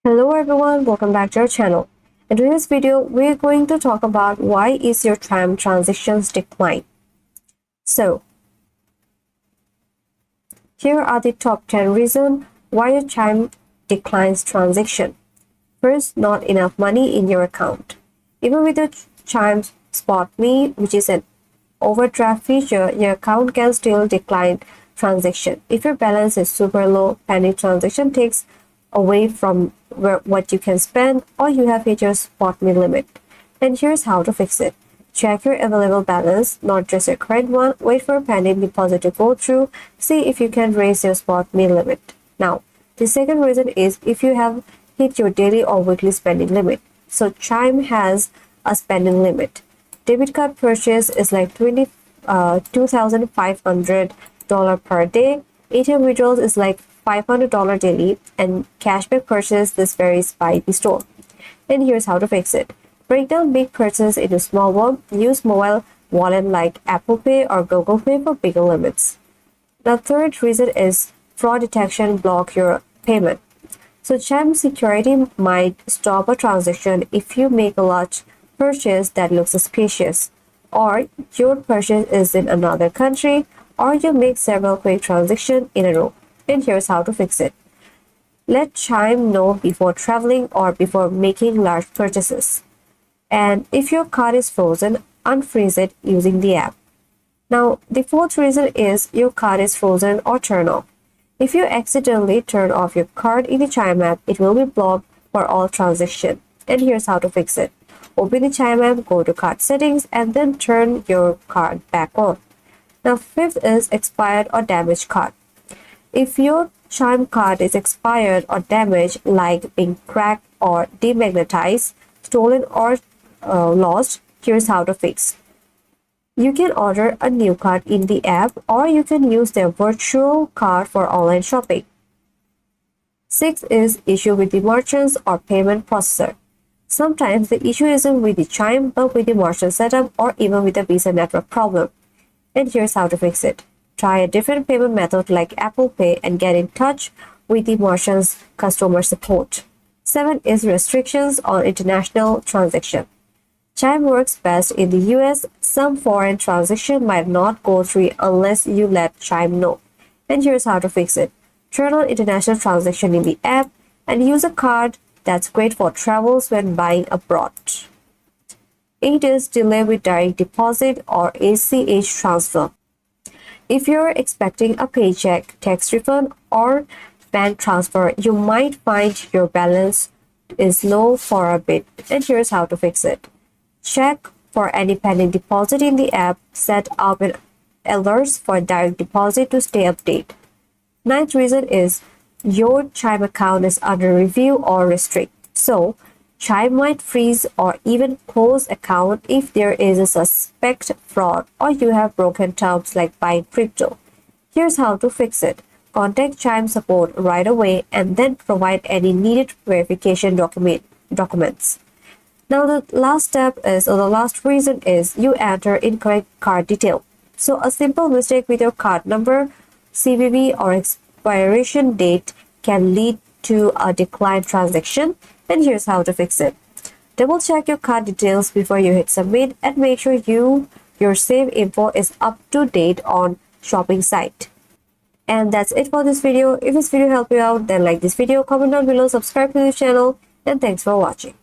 Hello everyone, welcome back to our channel. In today's video, we're going to talk about why is your Chime transactions decline. So, here are the top 10 reasons why your Chime declines transaction. First, not enough money in your account. Even with the Chime Spot Me, which is an overdraft feature, your account can still decline transaction. If your balance is super low, pending transaction takes away from what you can spend, or you have hit your spot me limit. And here's how to fix it. Check your available balance, not just your current one. Wait for a pending deposit to go through. See if you can raise your spot me limit. Now, the second reason is if you have hit your daily or weekly spending limit. So Chime has a spending limit. Debit card purchase is like $2,500 per day. ATM withdrawals is like $500 daily, and cashback purchase this varies by the store. And here's how to fix it. Break down big purchases into small ones. Use mobile wallet like Apple Pay or Google Pay for bigger limits. The third reason is fraud detection block your payment. So Chime security might stop a transaction if you make a large purchase that looks suspicious, or your purchase is in another country, or you make several quick transactions in a row. And here's how to fix it. Let Chime know before traveling or before making large purchases. And if your card is frozen, unfreeze it using the app. Now, the fourth reason is your card is frozen or turned off. If you accidentally turn off your card in the Chime app, it will be blocked for all transactions. And here's how to fix it. Open the Chime app, go to card settings, and then turn your card back on. Now, fifth is expired or damaged card. If your Chime card is expired or damaged, like being cracked or demagnetized, stolen or lost, here's how to fix. You can order a new card in the app, or you can use their virtual card for online shopping. Sixth is issue with the merchants or payment processor. Sometimes the issue isn't with the Chime, but with the merchant setup or even with the Visa network problem. And here's how to fix it. Try a different payment method like Apple Pay and get in touch with the merchant's customer support. 7 is restrictions on international transaction. Chime works best in the US. Some foreign transaction might not go through unless you let Chime know. And here's how to fix it. Turn on international transaction in the app and use a card that's great for travels when buying abroad. 8 is delay with direct deposit or ACH transfer. If you're expecting a paycheck, tax refund, or bank transfer, you might find your balance is low for a bit. And here's how to fix it. Check for any pending deposit in the app. Set up an alerts for direct deposit to stay updated. Ninth reason is your Chime account is under review or restrict. So, Chime might freeze or even close account if there is a suspect fraud or you have broken terms like buying crypto. Here's how to fix it. Contact Chime support right away and then provide any needed verification documents. Now the last step is, or the last reason is, you enter incorrect card detail. So a simple mistake with your card number, CVV, or expiration date can lead to a declined transaction. And here's how to fix it. Double check your card details before you hit submit and make sure your save info is up to date on shopping site. And that's it for this video. If this video helped you out, then like this video, comment down below, subscribe to this channel, and thanks for watching.